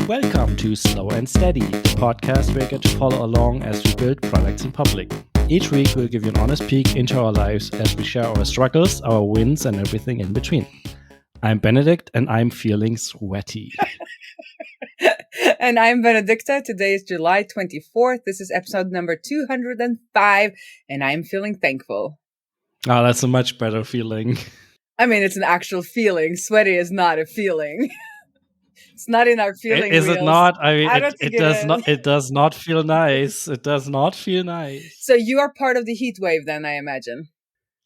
Welcome to Slow and Steady, the podcast where you get to follow along as we build products in public. Each week, we'll give you an honest peek into our lives as we share our struggles, our wins, and everything in between. I'm Benedikt, and I'm feeling sweaty. And I'm Benedicte. Today is July 24th. This is episode number 205, and I'm feeling thankful. Oh, that's a much better feeling. I mean, it's an actual feeling. Sweaty is not a feeling. It's not in our feeling Is wheels. it not? I mean, I don't it think does is. not. It does not feel nice. It does not feel nice. So you are part of the heat wave, then, I imagine.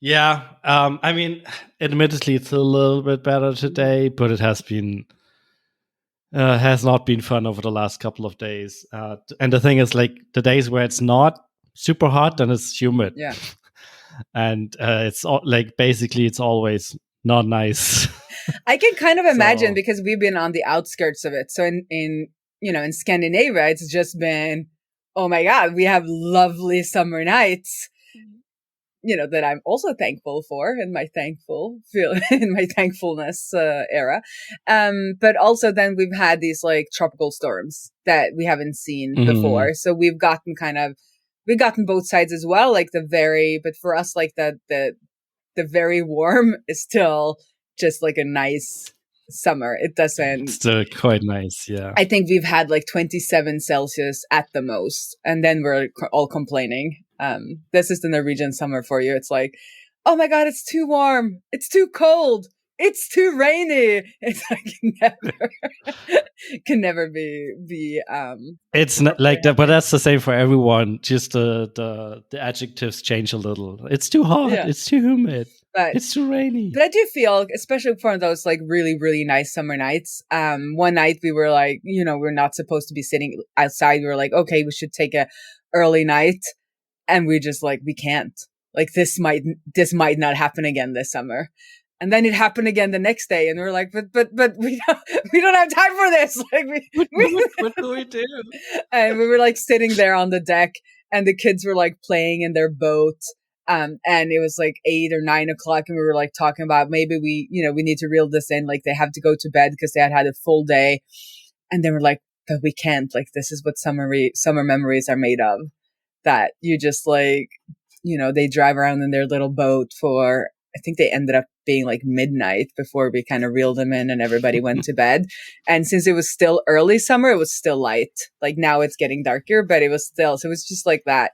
Yeah. I mean, admittedly, it's a little bit better today, but it has not been fun over the last couple of days. And the thing is, like, the days where it's not super hot, then it's humid. Yeah. And it's basically it's always not nice. I can kind of imagine because we've been on the outskirts of it. So in Scandinavia, it's just been, oh my God, we have lovely summer nights. That I'm also thankful for in my thankfulness era. But also then we've had these like tropical storms that we haven't seen before. So we've gotten both sides as well. But for us, like the very warm is still just like a nice summer. It doesn't. Still quite nice, yeah. I think we've had like 27 Celsius at the most, and then we're all complaining. This is the Norwegian summer for you. It's like, oh my God, it's too warm. It's too cold. It's too rainy. It's like can never be. It's not like that, but that's the same for everyone. Just the adjectives change a little. It's too hot. Yeah. It's too humid. But it's too rainy. But I do feel, especially for those like really, really nice summer nights. One night we were like, we're not supposed to be sitting outside. We were like, okay, we should take a early night, and we just like we can't. Like this might not happen again this summer. And then it happened again the next day, and we were like, but we don't have time for this. Like what do we do? And we were like sitting there on the deck, and the kids were like playing in their boat. And it was like 8 or 9 o'clock, and we were like talking about maybe we need to reel this in. Like they have to go to bed because they had a full day, and then we're like, but we can't. Like this is what summer memories are made of. That you just like, they drive around in their little boat for. I think they ended up being like midnight before we kind of reeled them in and everybody went to bed. And since it was still early summer, it was still light. Like now it's getting darker, but it was still, so it was just like that,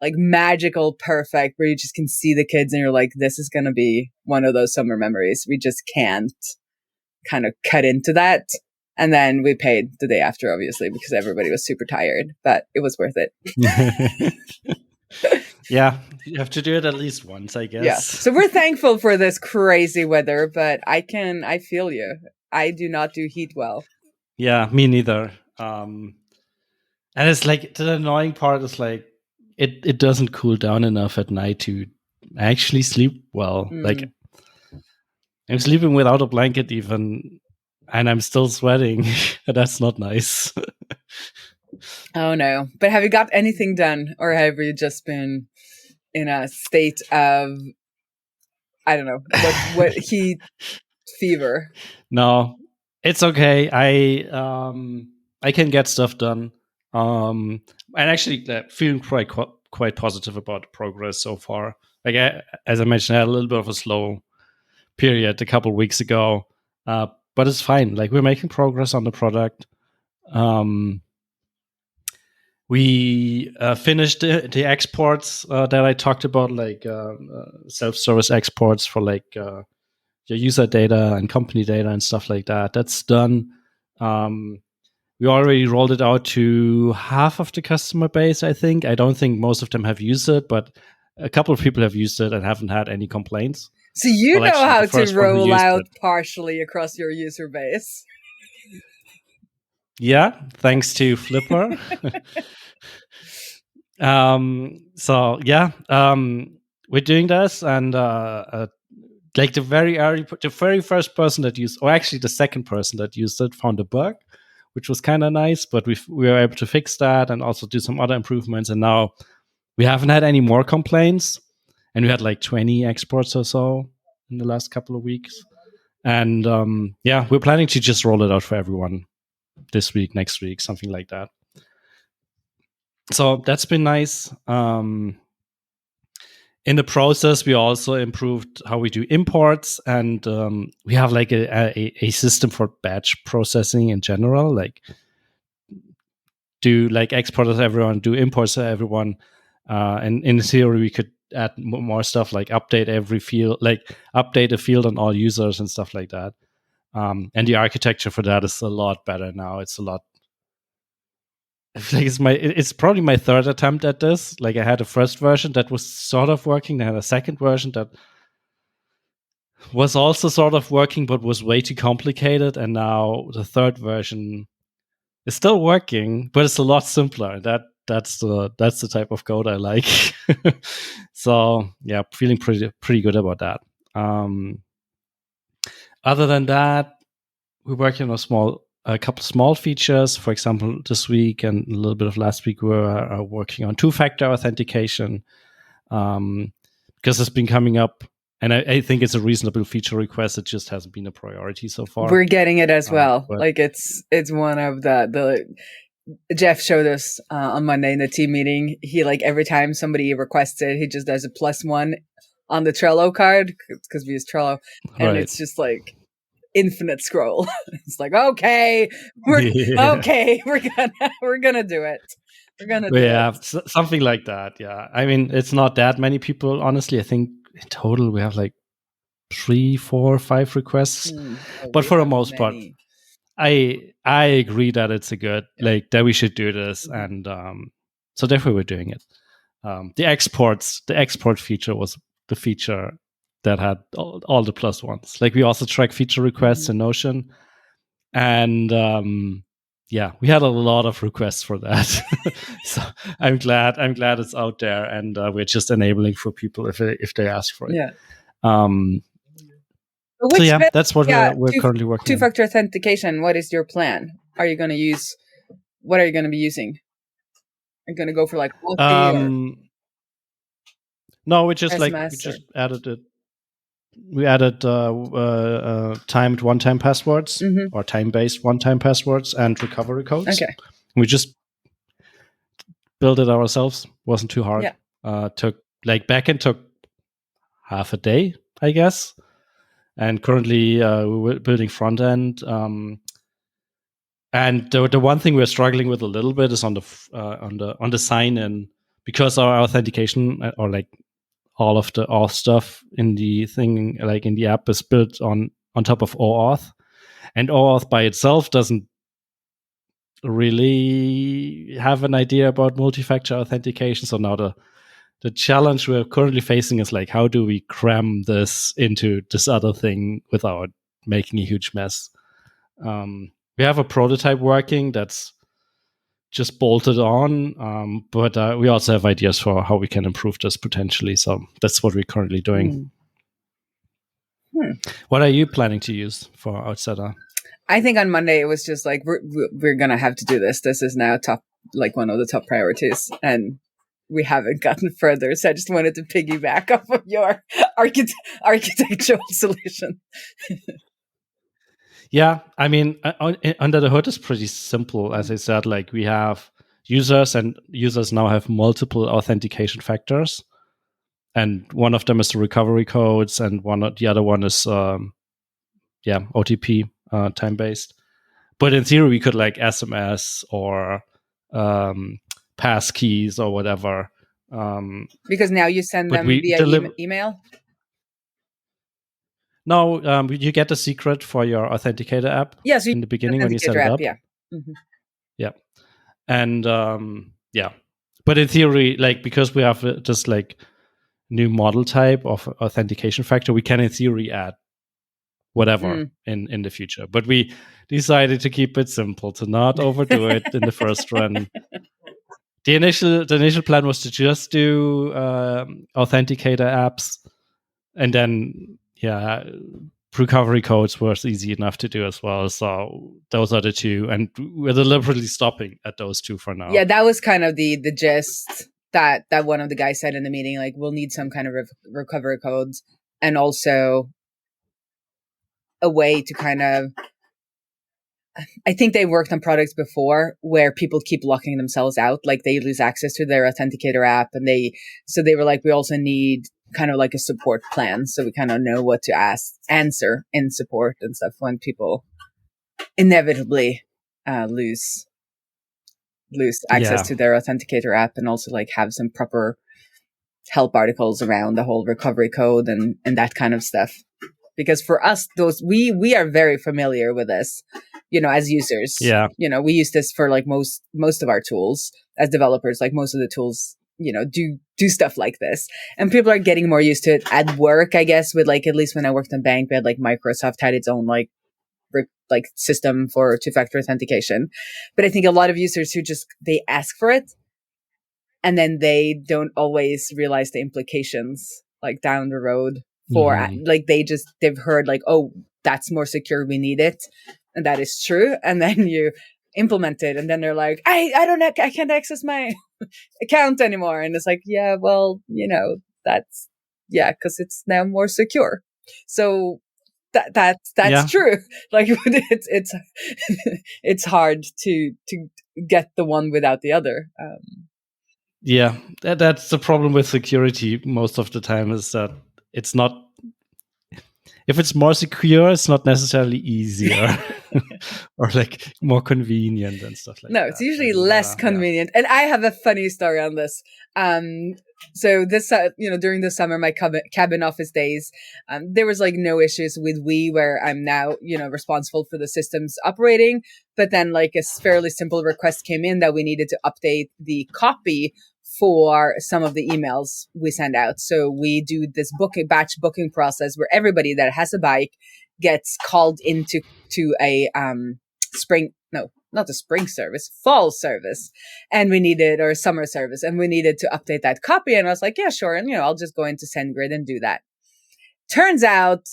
like magical, perfect, where you just can see the kids and you're like, this is going to be one of those summer memories. We just can't kind of cut into that. And then we paid the day after, obviously, because everybody was super tired, but it was worth it. Yeah, you have to do it at least once, I guess. Yeah. So we're thankful for this crazy weather, but I feel you. I do not do heat well. Yeah, me neither. And it's like the annoying part is like it doesn't cool down enough at night to actually sleep well. Like I'm sleeping without a blanket even, and I'm still sweating. That's not nice. Oh no. But have you got anything done, or have you just been in a state of, I don't know, what heat fever? No, it's okay. I can get stuff done. And actually feeling quite positive about the progress so far. Like as I mentioned, I had a little bit of a slow period a couple of weeks ago, but it's fine. Like we're making progress on the product. We finished the exports that I talked about, like self-service exports for like your user data and company data and stuff like that. That's done. We already rolled it out to half of the customer base, I think. I don't think most of them have used it, but a couple of people have used it and haven't had any complaints. So you know how to roll out partially across your user base. Yeah, thanks to Flipper. So yeah, we're doing this, and like the very first person that used, or actually the second person that used it, found a bug, which was kind of nice. But we were able to fix that and also do some other improvements. And now we haven't had any more complaints, and we had like 20 exports or so in the last couple of weeks. And yeah, we're planning to just roll it out for everyone this week, next week, something like that. So that's been nice. In the process, we also improved how we do imports, and we have like a system for batch processing in general, like do like exports everyone, do imports everyone, and in theory we could add more stuff like update every field, like update a field on all users and stuff like that. And the architecture for that is a lot better now. It's a lot. I feel like it's probably my third attempt at this. Like I had a first version that was sort of working. I had a second version that was also sort of working, but was way too complicated. And now the third version is still working, but it's a lot simpler. That's the type of code I like. So yeah, feeling pretty good about that. Other than that, we're working on a couple small features. For example, this week and a little bit of last week, we were working on two-factor authentication, because it's been coming up, and I think it's a reasonable feature request. It just hasn't been a priority so far. We're getting it as well. Like it's one of the Jeff showed us on Monday in the team meeting. He like every time somebody requests it, he just does a +1 on the Trello card because we use Trello, and it's just like infinite scroll. It's like okay, we're gonna do it. We're gonna do it. Something like that. Yeah, I mean it's not that many people. Honestly, I think in total we have like 3, 4, 5 requests, but for the most part, I agree that it's a good like that we should do this, and so therefore we're doing it. The export feature was the feature that had all the +1s. Like we also track feature requests in Notion, and yeah, we had a lot of requests for that. So I'm glad it's out there, and we're just enabling for people if they ask for it. Yeah. So yeah, that's what we're currently working on. Two-factor authentication. What is your plan? What are you going to be using? Are you going to go for like no, we just added it. We added timed one-time passwords or time-based one-time passwords and recovery codes. Okay. We just built it ourselves. Wasn't too hard. Yeah. Took like backend took half a day, I guess. And currently we're building front end. And the one thing we're struggling with a little bit is on the sign in, because our authentication or like all of the auth stuff in the thing, like in the app, is built on top of OAuth, and OAuth by itself doesn't really have an idea about multi-factor authentication. So now the challenge we're currently facing is like, how do we cram this into this other thing without making a huge mess? We have a prototype working that's just bolted on, but we also have ideas for how we can improve this potentially. So that's what we're currently doing. What are you planning to use for Outsider? I think on Monday it was just like we're gonna have to do this. This is now like one of the top priorities, and we haven't gotten further. So I just wanted to piggyback off of your architectural solution. Yeah, I mean, under the hood is pretty simple. As I said, like we have users, and users now have multiple authentication factors, and one of them is the recovery codes, and the other one is OTP, time based. But in theory, we could like SMS or pass keys or whatever. Because now you send them via email. No, you get a secret for your Authenticator app. Yes, in the beginning when you set it up. Yeah. Yeah. And but in theory, like because we have this like new model type of authentication factor, we can in theory add whatever in the future. But we decided to keep it simple, to not overdo it in the first run. The initial plan was to just do Authenticator apps, and then recovery codes were easy enough to do as well. So those are the two, and we're deliberately stopping at those two for now. Yeah, that was kind of the gist that one of the guys said in the meeting. Like, we'll need some kind of recovery codes, and also a way to kind of I think they worked on products before where people keep locking themselves out, like they lose access to their authenticator app, and so they were like, we also need kind of like a support plan, so we kind of know what to answer in support and stuff when people inevitably lose access to their authenticator app, and also like have some proper help articles around the whole recovery code and that kind of stuff. Because for us, we are very familiar with this, as users. Yeah. We use this for like most of our tools as developers. Like most of the tools, do stuff like this, and people are getting more used to it at work, I guess. With like, at least when I worked in bank, we had like Microsoft had its own like system for two-factor authentication. But I think a lot of users who they ask for it, and then they don't always realize the implications like down the road for like they've heard like, oh, that's more secure, we need it, and that is true, and then you implement it, and then they're like, I can't access my account anymore, and it's like, yeah, well, that's because it's now more secure. So that's true. Like it's it's hard to get the one without the other. Yeah, that's the problem with security most of the time, is that it's not, if it's more secure, it's not necessarily easier or like more convenient and stuff like that. No, it's usually less convenient. And I have a funny story on this. So this, during the summer, my cabin office days, there was like no issues with where I'm now, responsible for the systems operating. But then like a fairly simple request came in that we needed to update the copy for some of the emails we send out. So we do this batch booking process where everybody that has a bike gets called into a fall service, and we needed, or summer service, and we needed to update that copy. And I was like, yeah, sure. And, I'll just go into SendGrid and do that. Turns out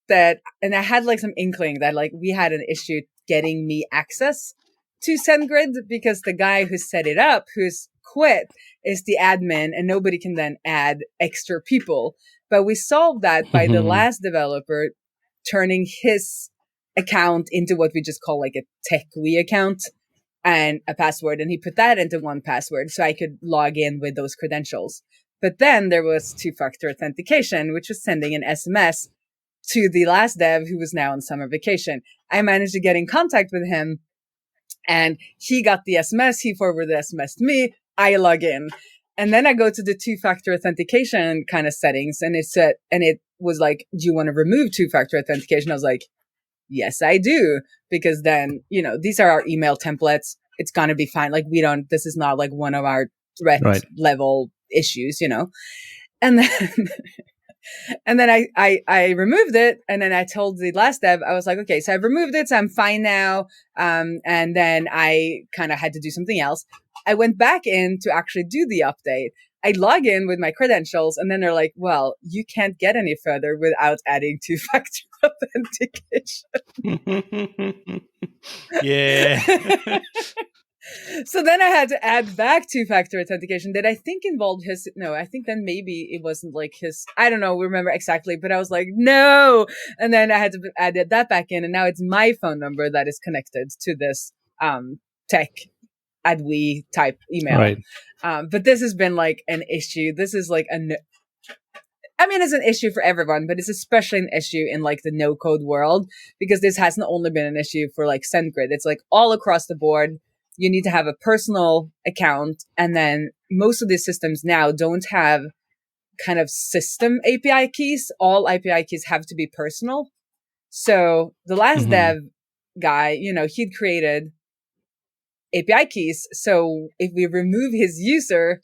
that, and I had like some inkling that like we had an issue getting me access to SendGrid, because the guy who set it up, who's quit, is the admin, and nobody can then add extra people. But we solved that by the last developer turning his account into what we just call like a TechWe account and a password. And he put that into one password so I could log in with those credentials. But then there was two-factor authentication, which was sending an SMS to the last dev who was now on summer vacation. I managed to get in contact with him, and he got the SMS. He forwarded the SMS to me. I log in. And then I go to the two-factor authentication kind of settings, and it was like, do you want to remove two-factor authentication? I was like, yes, I do. Because then, these are our email templates. It's going to be fine. Like this is not like one of our threat level issues, And then, and then I removed it. And then I told the last dev, I was like, okay, so I've removed it. So I'm fine now. And then I kind of had to do something else. I went back in to actually do the update. I log in with my credentials, and then they're like, well, you can't get any further without adding two-factor authentication. Yeah. So then I had to add back two-factor authentication that I think involved I think then maybe it wasn't like his, I don't know, remember exactly, but I was like, no. And then I had to add that back in, and now it's my phone number that is connected to this tech @we type email. Right. But this has been like an issue. This is like it's an issue for everyone, but it's especially an issue in like the no code world, because this hasn't only been an issue for like SendGrid. It's like all across the board. You need to have a personal account, and then most of these systems now don't have kind of system API keys. All API keys have to be personal. So the last dev guy, he'd created API keys. So if we remove his user,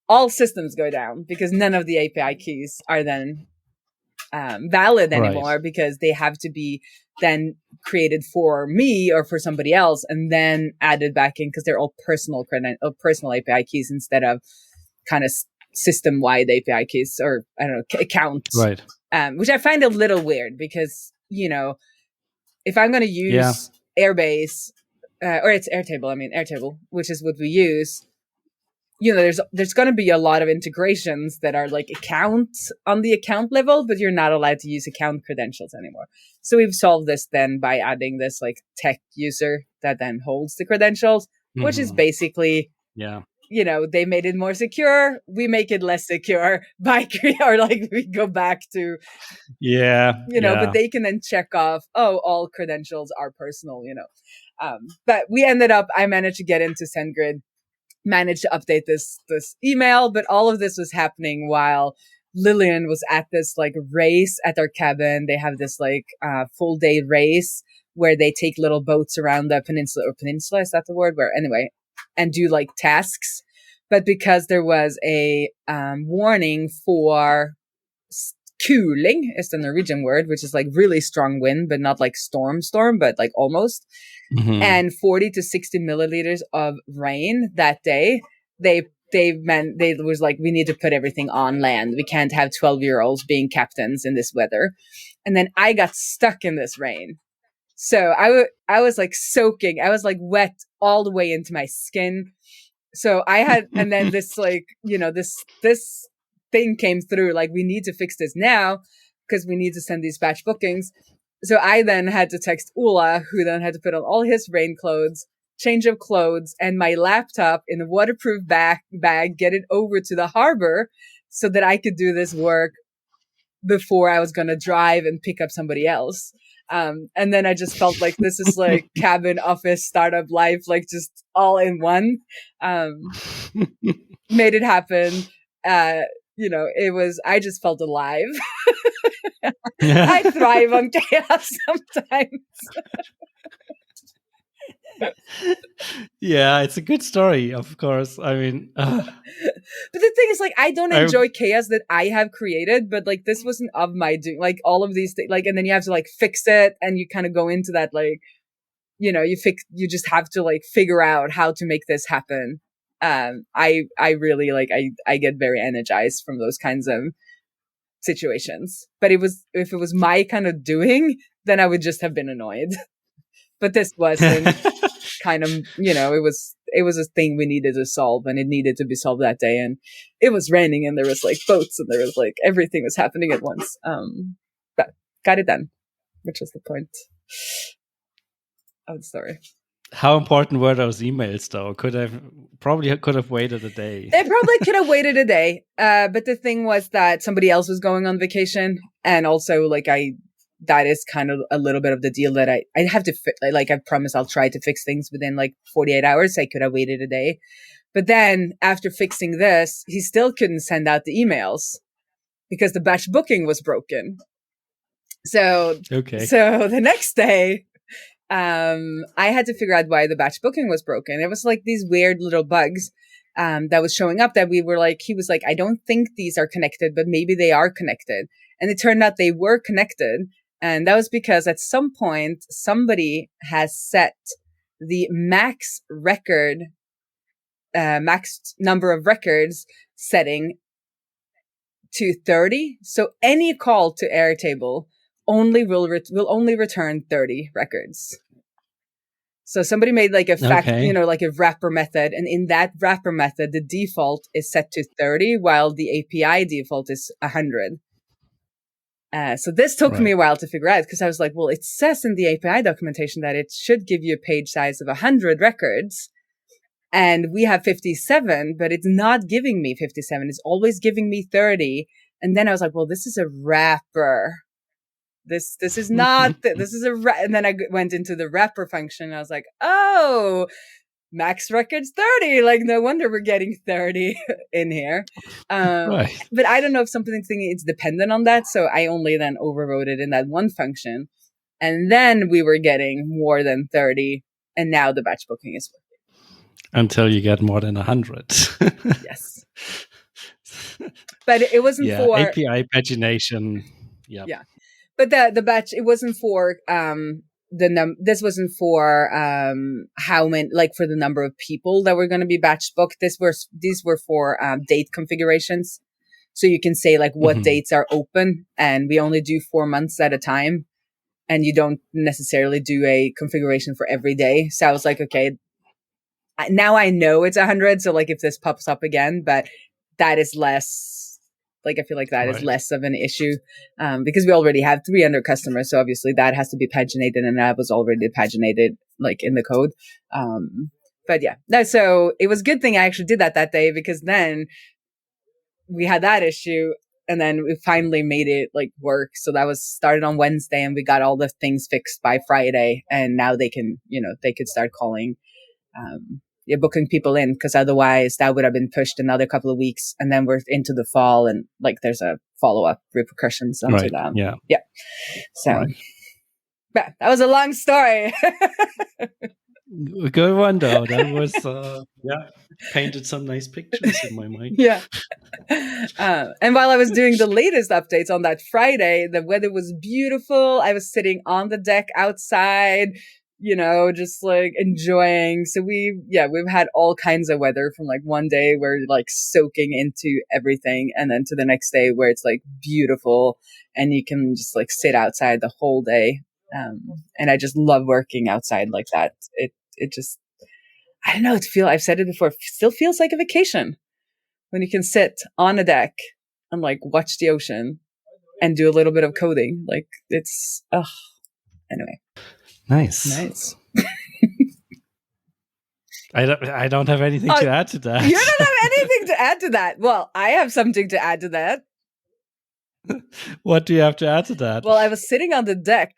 all systems go down, because none of the API keys are then valid anymore, because they have to be then created for me or for somebody else and then added back in, because they're all personal API keys instead of kind of system-wide API keys, or I don't know, accounts. Right. Which I find a little weird, because, if I'm going to use Airbase, or it's Airtable, which is what we use, there's going to be a lot of integrations that are like accounts on the account level, but you're not allowed to use account credentials anymore. So we've solved this then by adding this like tech user that then holds the credentials, which is basically, they made it more secure. We make it less secure by, or like we go back to, but they can then check off, all credentials are personal, but I managed to get into SendGrid, managed to update this email, but all of this was happening while Lillian was at this like race at their cabin. They have this like full day race where they take little boats around the peninsula, is that the word? Where anyway, and do like tasks. But because there was a warning for kuling, is the Norwegian word, which is like really strong wind, but not like storm, but like almost. And 40 to 60 milliliters of rain that day, they was like, we need to put everything on land. We can't have 12-year-olds being captains in this weather. And then I got stuck in this rain. So I was like soaking. I was like wet all the way into my skin. So I had, and then this like, this thing came through, like, we need to fix this now because we need to send these batch bookings. So I then had to text Ola, who then had to put on all his rain clothes, change of clothes, and my laptop in a waterproof bag, get it over to the harbor so that I could do this work before I was going to drive and pick up somebody else. And then I just felt like this is like cabin, office, startup life, like just all in one. Made it happen. I just felt alive. I thrive on chaos sometimes. Yeah, it's a good story, of course. I mean, but the thing is, like, I don't enjoy chaos that I have created, but like this wasn't of my doing. Like all of these things, like, and then you have to like fix it, and you kind of go into that, like, you just have to like figure out how to make this happen. I really like, I get very energized from those kinds of situations. But if it was my kind of doing, then I would just have been annoyed. But this wasn't kind of, it was a thing we needed to solve, and it needed to be solved that day. And it was raining, and there was like boats, and there was like everything was happening at once. But got it done, which was the point of the story. How important were those emails, though? Probably could have waited a day. It probably could have waited a day. But the thing was that somebody else was going on vacation, and also like that is kind of a little bit of the deal that I have to like, I promise I'll try to fix things within like 48 hours. I could have waited a day. But then after fixing this, he still couldn't send out the emails because the batch booking was broken. So the next day, I had to figure out why the batch booking was broken. It was like these weird little bugs that was showing up that he was like, I don't think these are connected, but maybe they are connected. And it turned out they were connected. And that was because at some point, somebody has set the max number of records setting to 30. So any call to Airtable will only return 30 records. So somebody made like a like a wrapper method. And in that wrapper method, the default is set to 30, while the API default is 100. So this took me a while to figure out, because I was like, well, it says in the API documentation that it should give you a page size of 100 records. And we have 57, but it's not giving me 57. It's always giving me 30. And then I was like, well, this is a wrapper. This is not, this is and then I went into the wrapper function. And I was like, oh, max records 30. Like, no wonder we're getting 30 in here. But I don't know if something it's dependent on that. So I only then overrode it in that one function. And then we were getting more than 30. And now the batch booking is working. Until you get more than 100. Yes. But it wasn't for API pagination. Yeah. But the batch, it wasn't for this wasn't for how many, like, for the number of people that were going to be batch booked. These were for date configurations. So you can say like what dates are open, and we only do 4 months at a time, and you don't necessarily do a configuration for every day. So I was like, okay, now I know it's 100. So like if this pops up again, but that is less, like I feel like that is less of an issue because we already have 300 customers. So obviously that has to be paginated, and that was already paginated like in the code. But yeah, so it was a good thing I actually did that day, because then we had that issue and then we finally made it like work. So that was started on Wednesday and we got all the things fixed by Friday, and now they can, they could start calling, booking people in, because otherwise that would have been pushed another couple of weeks, and then we're into the fall and like there's a follow-up repercussions onto that. Yeah. So yeah, that was a long story. Good one though. That was painted some nice pictures in my mind. Yeah. And while I was doing the latest updates on that Friday, the weather was beautiful. I was sitting on the deck outside, just like enjoying. So we've had all kinds of weather, from like one day where like soaking into everything, and then to the next day where it's like beautiful and you can just like sit outside the whole day. And I just love working outside like that. It just, I don't know, I've said it before, still feels like a vacation when you can sit on a deck and like watch the ocean and do a little bit of coding. Like it's, anyway. Nice. I don't have anything to add to that. You don't have anything to add to that. Well, I have something to add to that. What do you have to add to that? Well, I was sitting on the deck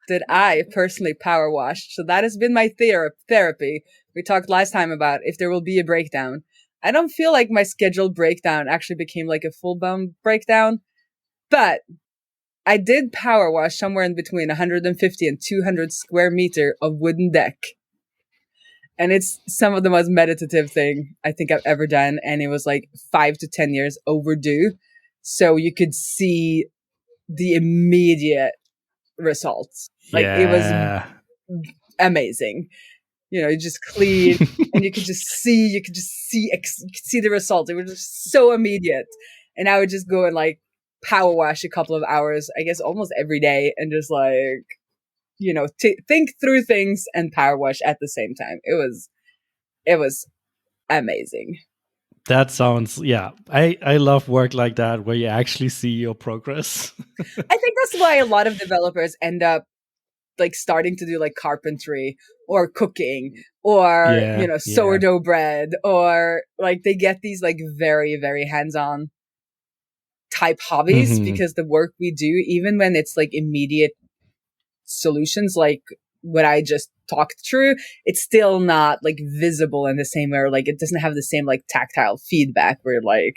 that I personally power washed. So that has been my therapy. We talked last time about if there will be a breakdown. I don't feel like my scheduled breakdown actually became like a full-blown breakdown, but I did power wash somewhere in between 150 and 200 square meter of wooden deck. And it's some of the most meditative thing I think I've ever done. And it was like 5 to 10 years overdue. So you could see the immediate results. Like it was amazing. You just clean and you could see the results. It was just so immediate. And I would just go and like power wash a couple of hours, I guess almost every day, and just like, think through things and power wash at the same time. It was amazing. That sounds, I love work like that where you actually see your progress. I think that's why a lot of developers end up like starting to do like carpentry or cooking or, sourdough bread, or like they get these like very, very hands-on type hobbies, because the work we do, even when it's like immediate solutions, like what I just talked through, it's still not like visible in the same way, or like it doesn't have the same like tactile feedback where like,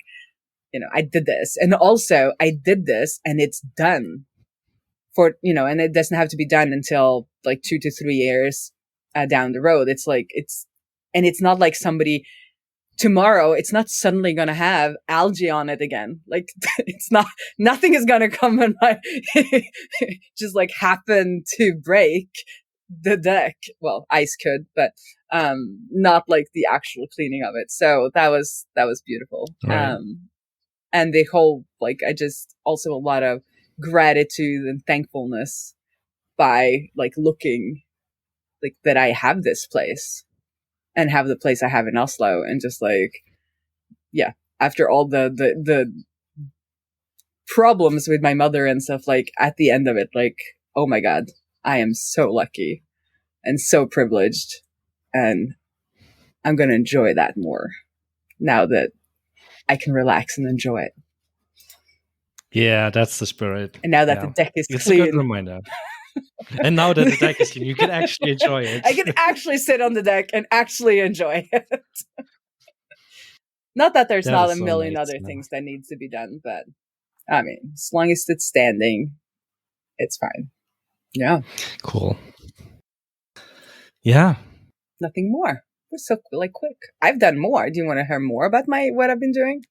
I did this, and also I did this and it's done for, and it doesn't have to be done until like 2 to 3 years down the road. It's like, it's not like somebody tomorrow, it's not suddenly going to have algae on it again. Like it's not, nothing is going to come and like just like happen to break the deck. Well, ice could, but not like the actual cleaning of it. So that was beautiful. Right. And the whole, like, I just also a lot of gratitude and thankfulness by like looking like that I have this place and have the place I have in Oslo, and just like, after all the problems with my mother and stuff, like at the end of it, like, oh my God, I am so lucky and so privileged, and I'm going to enjoy that more now that I can relax and enjoy it. Yeah, that's the spirit. And now that the deck is it's clean. It's a good reminder. And now that the deck is clean, you can actually enjoy it. I can actually sit on the deck and actually enjoy it. Not that there's not a million other things that needs to be done, but I mean, as long as it's standing, it's fine. Yeah. Cool. Yeah. Nothing more. We're so like quick. I've done more. Do you want to hear more about what I've been doing?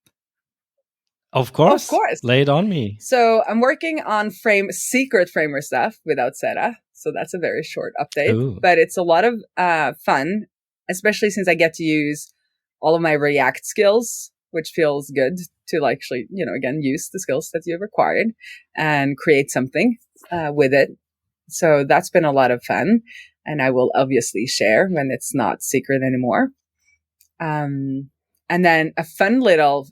Of course. Lay it on me. So I'm working on secret framer stuff without Sarah. So that's a very short update. Ooh. But it's a lot of fun, especially since I get to use all of my React skills, which feels good to actually, again, use the skills that you've acquired and create something with it. So that's been a lot of fun. And I will obviously share when it's not secret anymore. And then a fun little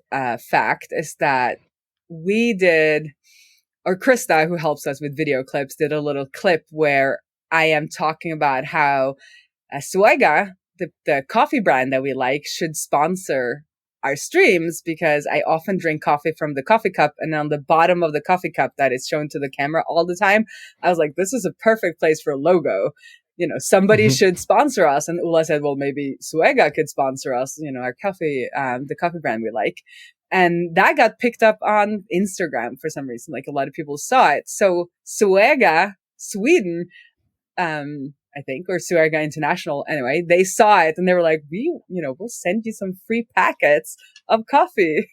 fact is that we did, or Krista, who helps us with video clips, did a little clip where I am talking about how Suega, the coffee brand that we like, should sponsor our streams, because I often drink coffee from the coffee cup, and on the bottom of the coffee cup that is shown to the camera all the time, I was like, this is a perfect place for a logo. Somebody should sponsor us. And Ula said, well, maybe Suega could sponsor us, our coffee, the coffee brand we like. And that got picked up on Instagram for some reason. Like, a lot of people saw it. So Suega, Sweden, I think, or Suega International. Anyway, they saw it and they were like, we'll send you some free packets of coffee.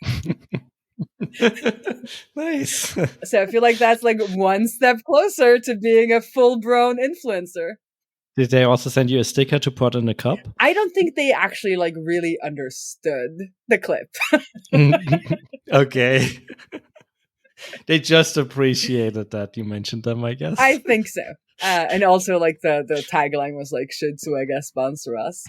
Nice. So I feel like that's like one step closer to being a full-blown influencer. Did they also send you a sticker to put in a cup? I don't think they actually like really understood the clip. Okay. They just appreciated that you mentioned them, I guess. I think so. And also, like, the tagline was like, should Suega sponsor us?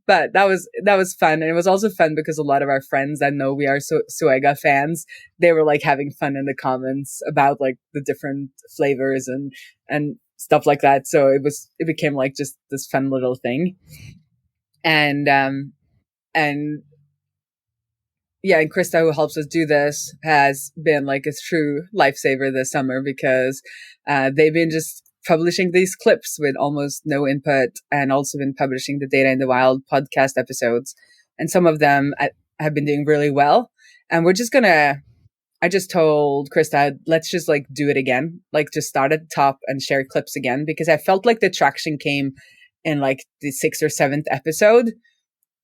But that was fun. And it was also fun because a lot of our friends that know we are Suega fans, they were like having fun in the comments about like the different flavors and stuff like that. So it became like just this fun little thing. And yeah, and Krista, who helps us do this, has been like a true lifesaver this summer, because they've been just publishing these clips with almost no input, and also been publishing the Data in the Wild podcast episodes. And some of them have been doing really well. And I just told Krista, let's just like do it again. Like, just start at the top and share clips again, because I felt like the traction came in like the 6th or 7th episode.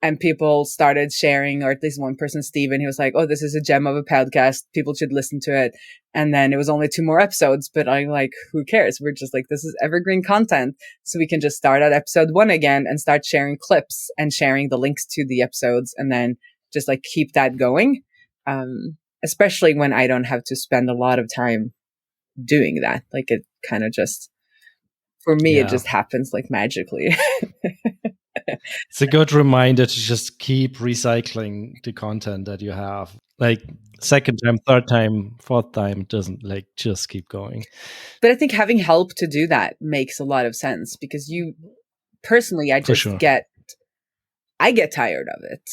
And people started sharing, or at least one person, Steven, he was like, oh, this is a gem of a podcast. People should listen to it. And then it was only 2 more episodes, but I'm like, who cares? We're just like, this is evergreen content. So we can just start at episode 1 again and start sharing clips and sharing the links to the episodes, and then just like keep that going. Especially when I don't have to spend a lot of time doing that. Like, it kind of just, for me, It just happens like magically. It's a good reminder to just keep recycling the content that you have. Like, 2nd time, 3rd time, 4th time, it doesn't, like, just keep going. But I think having help to do that makes a lot of sense, because personally, I get tired of it.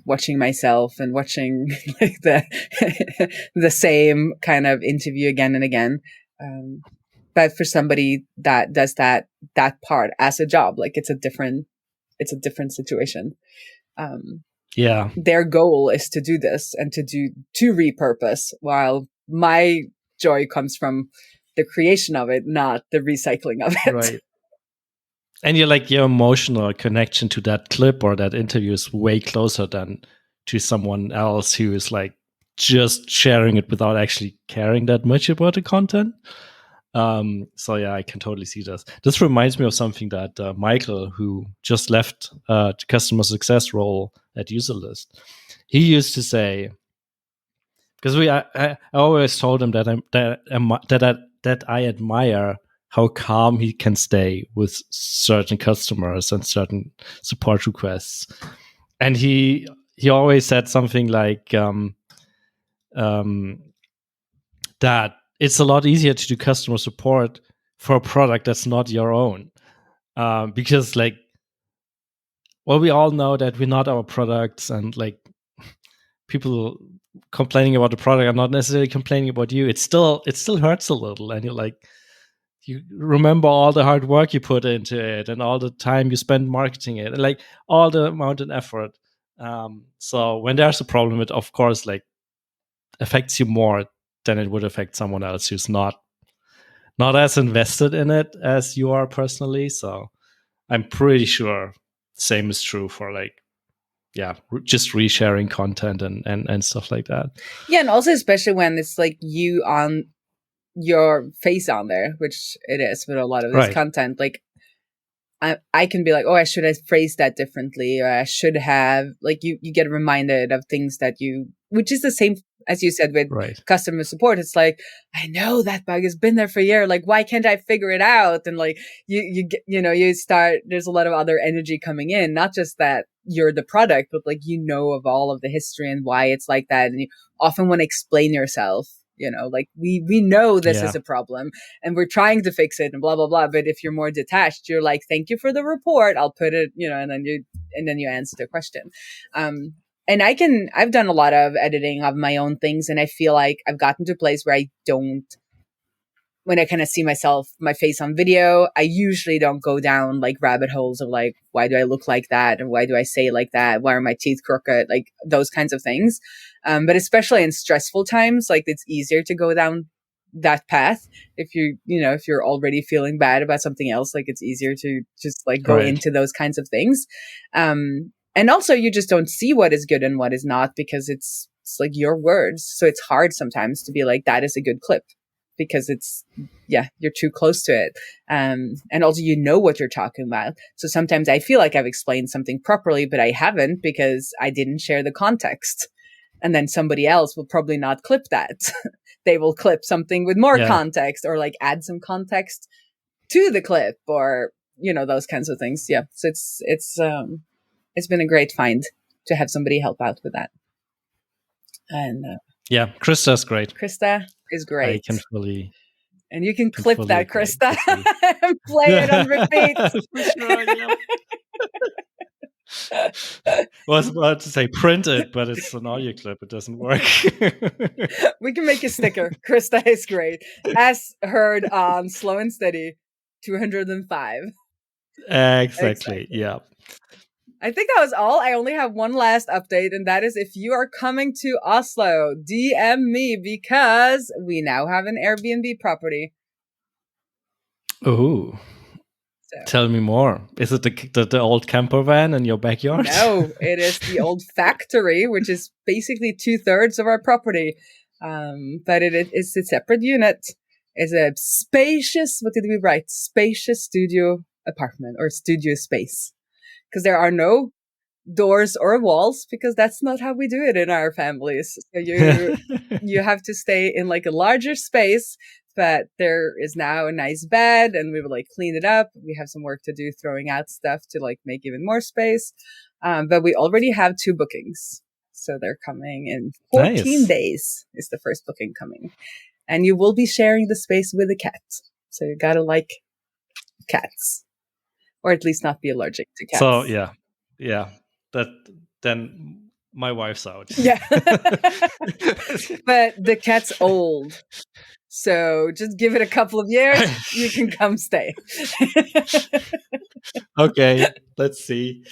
Watching myself and watching like the same kind of interview again and again. But for somebody that does that part as a job, like, it's a different situation. Yeah. Their goal is to do this and to repurpose, while my joy comes from the creation of it, not the recycling of it. Right. And your emotional connection to that clip or that interview is way closer than to someone else who is like just sharing it without actually caring that much about the content. So yeah, I can totally see this. This reminds me of something that Michael, who just left the customer success role at Userlist, he used to say, because I always told him that I admire how calm he can stay with certain customers and certain support requests, and he always said something like that it's a lot easier to do customer support for a product that's not your own. Because we all know that we're not our products, and like, people complaining about the product are not necessarily complaining about you. It still hurts a little, and you remember all the hard work you put into it and all the time you spend marketing it, and like all the amount and effort. So when there's a problem, it of course like affects you more than it would affect someone else who's not as invested in it as you are personally. So I'm pretty sure same is true for just resharing content and stuff like that. Yeah, and also especially when it's like you on your face on there, which it is with a lot of this content. Like, I can be like, oh, I should have phrased that differently, or I should have, like, you get reminded of things that which is the same as you said, with Right. customer support, it's like, I know that bug has been there for a year. Like, why can't I figure it out? And like, you start, there's a lot of other energy coming in, not just that you're the product, but like, of all of the history and why it's like that. And you often want to explain yourself, like we know this is a problem and we're trying to fix it and blah, blah, blah. But if you're more detached, you're like, thank you for the report. I'll put it, and then you answer the question. And I've done a lot of editing of my own things. And I feel like I've gotten to a place where when I kind of see my face on video, I usually don't go down like rabbit holes of like, why do I look like that? And why do I say like that? Why are my teeth crooked? Like those kinds of things. But especially in stressful times, like it's easier to go down that path. If if you're already feeling bad about something else, like it's easier to just like go into those kinds of things. And also you just don't see what is good and what is not because it's like your words. So it's hard sometimes to be like, that is a good clip. Because you're too close to it. And also, what you're talking about. So sometimes I feel like I've explained something properly, but I haven't because I didn't share the context. And then somebody else will probably not clip that. They will clip something with more context or like add some context to the clip or, those kinds of things. Yeah. So it's been a great find to have somebody help out with that. And Krista's great. Krista is great. I can fully. And you can clip that, Krista, and play it on repeat. Was about to say print it, but it's an audio clip. It doesn't work. We can make a sticker. Krista is great. As heard on Slow and Steady 205. Exactly. Yeah. I think that was all. I only have one last update, and that is if you are coming to Oslo, DM me because we now have an Airbnb property. Oh, tell me more. Is it the old camper van in your backyard? No, it is the old factory, which is basically 2/3 of our property. But it's a separate unit. It's a spacious, what did we write? Spacious studio apartment or studio space. Because there are no doors or walls, because that's not how we do it in our families. So you have to stay in like a larger space, but there is now a nice bed and we will like clean it up. We have some work to do throwing out stuff to like make even more space. But we already have 2 bookings. So they're coming in 14 days is the first booking coming. And you will be sharing the space with a cat. So you gotta like cats. Or at least not be allergic to cats. So that then my wife's out. Yeah, but the cat's old, so just give it a couple of years. You can come stay. Okay, let's see.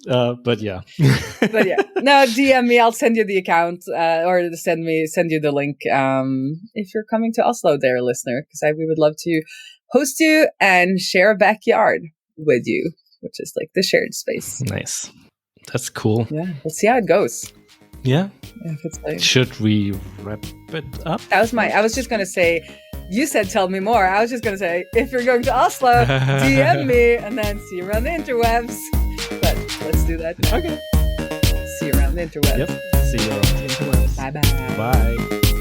But yeah. No, DM me. I'll send you the account, or send you the link. If you're coming to Oslo, there, listener, because we would love to host you and share a backyard with you, which is like the shared space. Nice. That's cool. Yeah, we'll see how it goes. Yeah. If it's like... Should we wrap it up? I was just gonna say, you said tell me more. I was just gonna say, if you're going to Oslo, DM me and then see you around the interwebs. But let's do that now. Okay. See you around the interwebs. Yep. See you around the interwebs. Bye-bye. Bye.